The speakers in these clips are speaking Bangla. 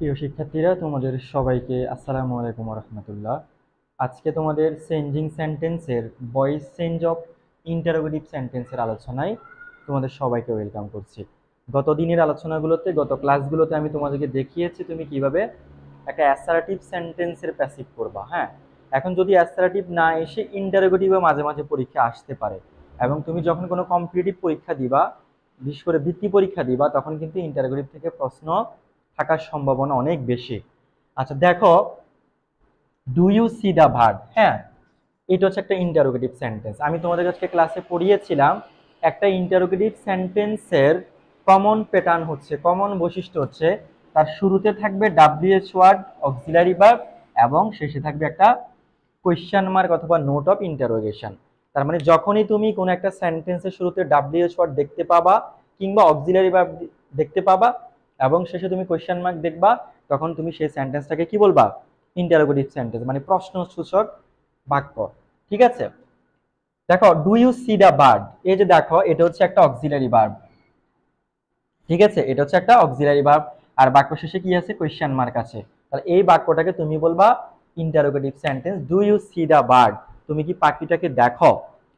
প্রিয় শিক্ষার্থীরা, তোমাদের সবাইকে আসসালামু আলাইকুম রহমতুল্লাহ। আজকে তোমাদের চেঞ্জিং সেন্টেন্সের ভয়েস চেঞ্জ অফ ইন্টারোগেটিভ সেন্টেন্সের আলোচনায় তোমাদের সবাইকে ওয়েলকাম করছি। গত দিনের আলোচনাগুলোতে, গত ক্লাসগুলোতে আমি তোমাদেরকে দেখিয়েছি তুমি কিভাবে একটা অ্যাসার্টিভ সেন্টেন্সের প্যাসিভ করবা। হ্যাঁ, এখন যদি অ্যাসার্টিভ না এসে ইন্টারোগেটিভও মাঝে মাঝে পরীক্ষা আসতে পারে, এবং তুমি যখন কোনো কম্পিটিটিভ পরীক্ষা দিবা, বিশেষ করে বৃত্তি পরীক্ষা দিবা, তখন কিন্তু ইন্টারোগেটিভ থেকে প্রশ্ন থাকার সম্ভাবনা অনেক বেশি। আচ্ছা দেখো, do you see the verb. হ্যাঁ, এটা হচ্ছে একটা ইন্টারোগেটিভ সেন্টেন্স। আমি তোমাদের কাছে ক্লাসে পড়িয়েছিলাম একটা ইন্টারোগেটিভ সেন্টেন্সের কমন প্যাটার্ন হচ্ছে, কমন বৈশিষ্ট্য হচ্ছে তার শুরুতে থাকবে ডাব্লিউএইচ ওয়ার্ড অক্সিলারি ভার্ব এবং শেষে থাকবে একটা কোয়েশ্চেন মার্ক অথবা নোট অফ ইন্টারোগেশন। তার মানে যখনই তুমি কোনো একটা সেন্টেন্সের শুরুতে ডাব্লিউএইচ ওয়ার্ড দেখতে পাবা কিংবা অক্সিলারি ভার্ব দেখতে পাবা এবং শেষে তুমি কোয়েশ্চেন মার্ক দেখবা, তখন তুমি সেই সেন্টেন্সটাকে কি বলবা? ইন্টারোগেটিভ সেন্টেন্স, মানে প্রশ্নসূচক বাক্য। ঠিক আছে, দেখো do you see the bird, এই যে দেখো এটা হচ্ছে একটা অক্সিলারি ভার্ব। ঠিক আছে, এটা হচ্ছে একটা অক্সিলারি ভার্ব আর বাক্য শেষে কি আছে? কোয়েশ্চেন মার্ক আছে। তাহলে এই বাক্যটাকে তুমি বলবা interrogative sentence. Do you see the bird, তুমি কি পাখিটাকে দেখো?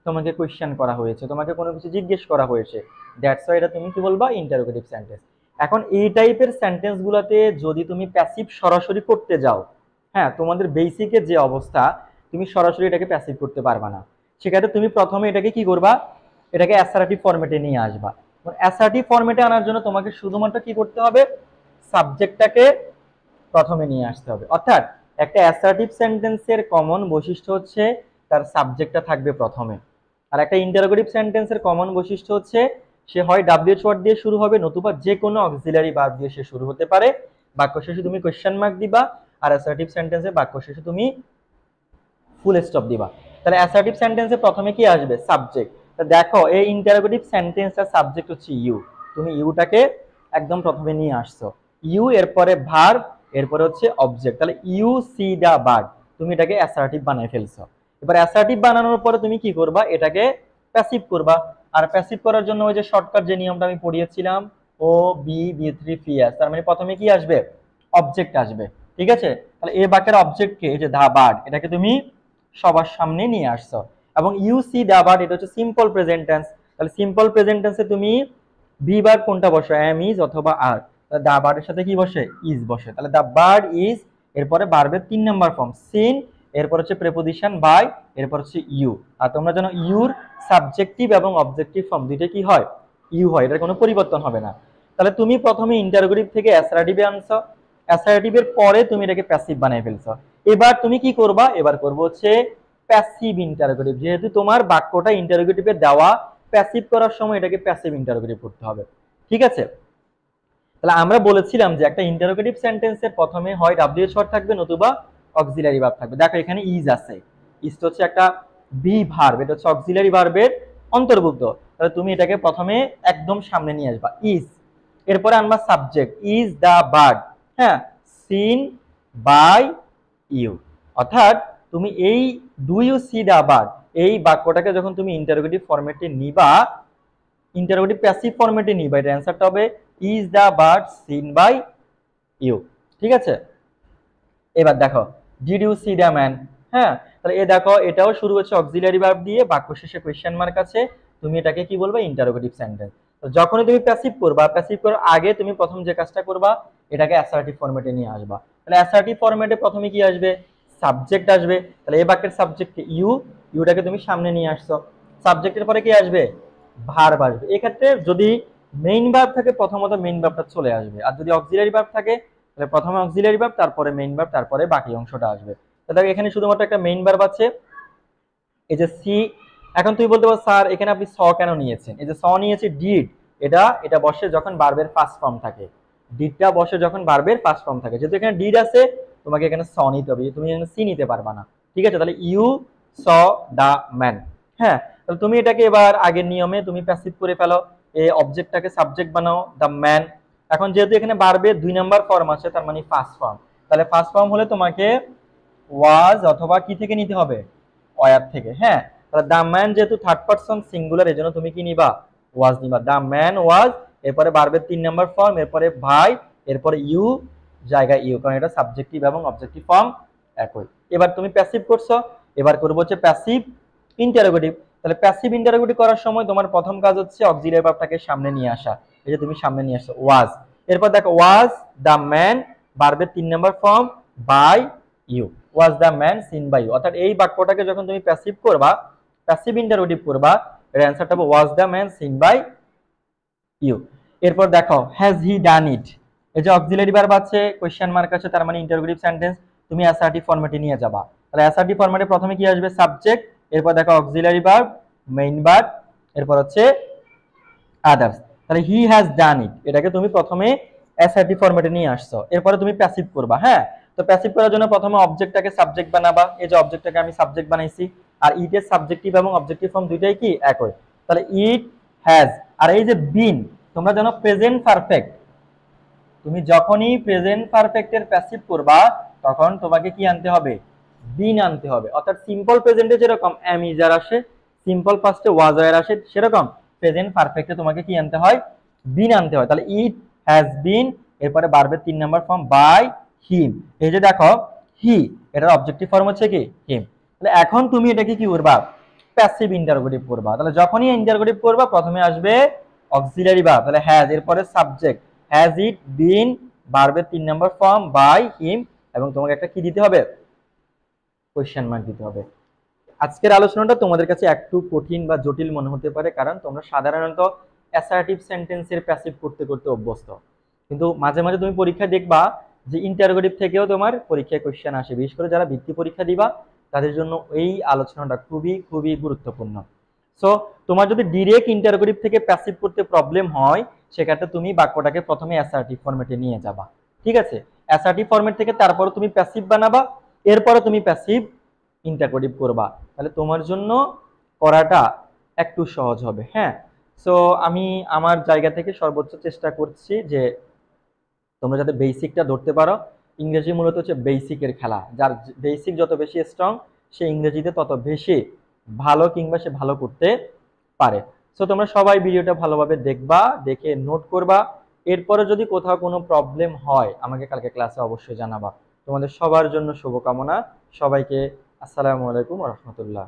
তোমাকে কোয়েশ্চেন করা হয়েছে, তোমাকে কোনো কিছু জিজ্ঞেস করা হয়েছে, দ্যাটস ওয়াই এটা তুমি কি বলবা? Interrogative sentence. এখন এই টাইপের সেন্টেন্স গুলাতে যদি তুমি প্যাসিভ সরাসরি করতে যাও, হ্যাঁ, তোমাদের বেসিকের যে অবস্থা, তুমি সরাসরি এটাকে প্যাসিভ করতে পারবা না। সেক্ষেত্রে তুমি প্রথমে এটাকে কি করবা? এটাকে অ্যাসার্টিভ ফরম্যাটে নিয়ে আসবা। অ্যাসার্টিভ ফরম্যাটে আনার জন্য তোমাকে শুধুমাত্র কি করতে হবে? সাবজেক্টটাকে প্রথমে নিয়ে আসতে হবে। অর্থাৎ একটা অ্যাসার্টিভ সেন্টেন্সের কমন বৈশিষ্ট্য হচ্ছে তার সাবজেক্টটা থাকবে প্রথমে। আর একটা ইন্টারোগেটিভ সেন্টেন্সের কমন বৈশিষ্ট্য হচ্ছে সে হয় ডাব্লিউএইচ ওয়ার্ড দিয়ে শুরু হবে, নতুবা যে কোনো অক্সিলারি ভার্ব দিয়ে সে শুরু হতে পারে। বাক্য শেষে তুমি কোয়েশ্চেন মার্ক দিবা, আর অ্যাসার্টিভ সেন্টেন্সে বাক্য শেষে তুমি ফুল স্টপ দিবা। তাহলে অ্যাসার্টিভ সেন্টেন্সে প্রথমে কি আসবে? সাবজেক্ট। তো দেখো এই ইন্টারোগেটিভ সেন্টেন্সটার সাবজেক্ট হচ্ছে ইউ, তুমি ইউটাকে একদম প্রথমে নিয়ে আসছো। ইউ এরপরে ভার্ব, এরপরে হচ্ছে অবজেক্ট। তাহলে ইউ সি দা বার্ড, তুমি এটাকে অ্যাসার্টিভ বানাই ফেলছো। এবার অ্যাসার্টিভ বানানোর পরে তুমি কি করবা? এটাকে প্যাসিভ করবা। আর প্যাসিভ করার জন্য ওই যে শর্টকাট যে নিয়মটা আমি পড়িয়েছিলাম, O B B three P S, তার মানে প্রথমে কি আসবে? অবজেক্ট আসবে। ঠিক আছে, তাহলে এই বাক্যের অবজেক্টকে, এই যে দা বার্ড, এটাকে তুমি সবার সামনে নিয়ে আসছো। এবং ইউ সি দা বার্ড, এটা হচ্ছে সিম্পল প্রেজেন্ট টেন্স। তাহলে সিম্পল প্রেজেন্ট টেন্সে তুমি বি বার কোনটা বসে? এম ইজ অথবা আর। তাহলে দা বার্ডের সাথে কি বসে? ইজ বসে। তাহলে দা বার্ড ইজ, এরপরে ভার্বের 3 নাম্বার ফর্ম সিন, এরপর হচ্ছে প্রেপোজিশন বাই, এরপর হচ্ছে ইউ। আর তোমরা জানো ইউর সাবজেক্টিভ এবং অবজেক্টিভ ফর্ম দুইটা কি হয়? ইউ হয়, এটার কোনো পরিবর্তন হবে না। তাহলে তুমি প্রথমে ইন্টারোগেটিভ থেকে অ্যাসার্টিভে আনছো, অ্যাসার্টিভের পরে তুমি এটাকে প্যাসিভ বানিয়ে ফেলছো। এবার তুমি কি করবা? এবার করবো হচ্ছে প্যাসিভ ইন্টারোগেটিভ। যেহেতু তোমার বাক্যটা ইন্টারোগেটিভে দেওয়া, প্যাসিভ করার সময় এটাকে প্যাসিভ ইন্টারোগেটিভ করতে হবে। ঠিক আছে, তাহলে আমরা বলেছিলাম যে একটা ইন্টারোগেটিভ সেন্টেন্সের প্রথমে হয় ডাব্লিউএইচ ওয়ার্ড থাকবে, নতুবা অক্সিলারি ভার্ব থাকবে। দেখো এখানে ইজ আছে, ইজ হচ্ছে একটা বি ভার্ব, এটা হচ্ছে অক্সিলারি ভার্বের অন্তর্ভুক্ত। তাহলে তুমি এটাকে প্রথমে একদম সামনে নিয়ে আসবা, ইজ। এরপরে আনবা সাবজেক্ট, ইজ দা বার্ড, হ্যাঁ, সিন বাই ইউ। অর্থাৎ তুমি এই do you see the bird, এই বাক্যটাকে যখন তুমি ইন্টারোগেটিভ ফরম্যাটে নিবা, ইন্টারোগেটিভ প্যাসিভ ফরম্যাটে নিবা, এর অ্যান্সারটা হবে is the bird seen by you. ঠিক আছে, এবার দেখো did you see the man. হ্যাঁ, তাহলে এ দেখো এটাও শুরু হচ্ছে অক্সিলারি ভার্ব দিয়ে, বাক্য শেষে কোয়েশ্চেন মার্ক আছে, তুমি এটাকে কি বলবা? Interrogative sentence. তো যখনই তুমি প্যাসিভ করবা, প্যাসিভ করার আগে তুমি প্রথম যে কাজটা করবা, এটাকে অ্যাসার্টিভ ফরম্যাটে নিয়ে আসবা। তাহলে অ্যাসার্টিভ ফরম্যাটে প্রথমে কি আসবে? সাবজেক্ট আসবে। তাহলে এই বাক্যের সাবজেক্ট ইউ, ইউটাকে তুমি সামনে নিয়ে আসছো। সাবজেক্টের পরে কি আসবে? ভার্ব আসবে। এক্ষেত্রে যদি মেইন ভার্ব থাকে, প্রথমত মেইন ভার্বটা চলে আসবে, আর যদি অক্সিলারি ভার্ব থাকে তাহলে প্রথমে অক্সিলারি ভার্ব, তারপরে মেইন ভার্ব, তারপরে বাকি অংশটা আসবে। তাহলে এখানে শুধুমাত্র একটা মেইন ভার্ব আছে, এই যে সি। এখন তুমি বলতে পারো স্যার এখানে আপনি স কেন নিয়েছেন? এই যে স নিয়েছে ডিড, এটা এটা বসে যখন ভার্বের ফার্স্ট ফর্ম থাকে, ডিডটা বসে যখন ভার্বের ফার্স্ট ফর্ম থাকে। যেহেতু এখানে ডিড আছে, তোমাকে এখানে স নিতে হবে, তুমি এখানে সি নিতে পারবা না। ঠিক আছে, তাহলে ইউ স দা ম্যান। হ্যাঁ, তাহলে তুমি এটাকে এবার আগের নিয়মে তুমি প্যাসিভ করে ফেলো, এই অবজেক্টটাকে সাবজেক্ট বানাও দা ম্যান। এখন যেহেতু এখানে ভার্বের 2 নাম্বার ফর্ম আছে, তার মানে ফার্স্ট ফর্ম, তাহলে ফার্স্ট ফর্ম হলে তোমাকে ওয়াজ অথবা কি থেকে নিতে হবে? ওয়ার থেকে। হ্যাঁ, তাহলে দা ম্যান যেহেতু থার্ড পারসন সিঙ্গুলার, এজন্য তুমি কি নিবা? ওয়াজ নিবা। দা ম্যান ওয়াজ, এরপরে ভার্বের 3 নাম্বার ফর্ম, এরপরে ভাই, এরপরে ইউ, জায়গায় ইউ, কারণ এটা সাবজেক্টিভ এবং অবজেক্টিভ ফর্ম একই। এবার তুমি প্যাসিভ করছো, এবার করবো হচ্ছে প্যাসিভ ইন্টারোগেটিভ। তাহলে প্যাসিভ ইন্টারোগেটিভ করার সময় তোমার প্রথম কাজ হচ্ছে অক্সিলারি ভার্বটাকে সামনে নিয়ে আসা। এই যে তুমি সামনে নিয়ে আসছো ওয়াজ, এরপর দেখো ওয়াজ দ্য ম্যান, ভার্বের 3 নম্বর form by you, was the man seen by you. অর্থাৎ এই বাক্যটাকে যখন তুমি প্যাসিভ করবা, প্যাসিভ ইন্টারোগেটিভ করবা, এর অ্যান্সারটা হবে was the man seen by you. এরপর দেখো হ্যাজ হি ডান ইট, এই যে অক্সিলারি ভার্ব আছে, কোশ্চেন মার্ক আছে, তার মানে ইন্টারোগেটিভ সেন্টেন্স, তুমি অ্যাসার্টিভ ফরম্যাটে নিয়ে যাবা। তাহলে অ্যাসার্টিভ ফরম্যাটে প্রথমে কি আসবে? সাবজেক্ট, এরপর দেখো অক্সিলারি ভার্ব, মেইন ভার্ব, এরপর হচ্ছে আদার্স। তাহলে হি হ্যাজ ডান ইট, এটাকে তুমি প্রথমে অ্যাসার্টিভ ফরম্যাটে নিয়ে আসছো, এরপরে তুমি প্যাসিভ করবা। হ্যাঁ, তো প্যাসিভ করার জন্য প্রথমে অবজেক্টটাকে সাবজেক্ট বানাবা, এই যে অবজেক্টটাকে আমি সাবজেক্ট বানাইছি, আর ইট এর সাবজেক্টিভ এবং অবজেক্টিভ ফর্ম দুইটাই কি একই। তাহলে ইট হ্যাজ, আর এই যে বিন, তোমরা জানো প্রেজেন্ট পারফেক্ট, তুমি যখনই প্রেজেন্ট পারফেক্টের প্যাসিভ করবা তখন তোমাকে কি আনতে হবে? বিন আনতে হবে। অর্থাৎ সিম্পল প্রেজেন্টে যেরকম এম ইজার আসে, সিম্পল ফার্স্টে ওয়াজ ওয়্যার আসে, সেরকম প্রেজেন্ট পারফেক্টে তোমাকে কি আনতে হয়? বিন আনতে হয়। তাহলে ইট হ্যাজ বিন, এরপরে ভার্বের 3 নম্বর ফর্ম বাই হিম। এই যে দেখো হি, এটার অবজেক্টিভ ফর্ম হচ্ছে কি? হিম। তাহলে এখন তুমি এটাকে কি করবা? প্যাসিভ ইন্টারোগেটিভ করবা। তাহলে যখনই ইন্টারোগেটিভ করবা প্রথমে আসবে অক্সিলারি ভার্ব, তাহলে হ্যাজ, এরপরে সাবজেক্ট, হ্যাজ ইট বিন, ভার্বের 3 নম্বর ফর্ম বাই হিম, এবং তোমাকে একটা কি দিতে হবে? কোশ্চেন মার্ক দিতে হবে। আজকের আলোচনাটা তোমাদের কাছে একটু কঠিন বা জটিল মনে হতে পারে, কারণ তোমরা সাধারণত অ্যাসার্টিভ সেন্টেন্সের প্যাসিভ করতে করতে অভ্যস্ত, কিন্তু মাঝে মাঝে তুমি পরীক্ষা দেখবা যে ইন্টারোগেটিভ থেকেও তোমার পরীক্ষায় কোশ্চেন আসে। বিশেষ করে যারা বৃত্তি পরীক্ষা দিবা তাদের জন্য এই আলোচনাটা খুবই খুবই গুরুত্বপূর্ণ। সো তোমার যদি ডিরেক্ট ইন্টারোগেটিভ থেকে প্যাসিভ করতে প্রবলেম হয়, সেক্ষেত্রে তুমি বাক্যটাকে প্রথমে অ্যাসার্টিভ ফরম্যাটে নিয়ে যাবা। ঠিক আছে, অ্যাসার্টিভ ফরম্যাট থেকে তারপরে তুমি প্যাসিভ বানাবা, এরপরে তুমি প্যাসিভ ইন্টারোগেটিভ করবা, তাহলে তোমার জন্য করাটা একটু সহজ হবে। হ্যাঁ, সো আমি আমার জায়গা থেকে সর্বোচ্চ চেষ্টা করছি যে তোমরা যাতে বেসিকটা ধরতে পারো। ইংরেজি মূলত হচ্ছে বেসিকের খেলা, যার বেসিক যত বেশি স্ট্রং সে ইংরেজিতে তত বেশি ভালো, কিংবা সে ভালো করতে পারে। সো তোমরা সবাই ভিডিওটা ভালোভাবে দেখবা, দেখে নোট করবা। এরপরে যদি কোথাও কোনো প্রবলেম হয় আমাকে কালকে ক্লাসে অবশ্যই জানাবা। তোমাদের সবার জন্য শুভকামনা। সবাইকে আসসালামু আলাইকুম ওয়া রাহমাতুল্লাহ।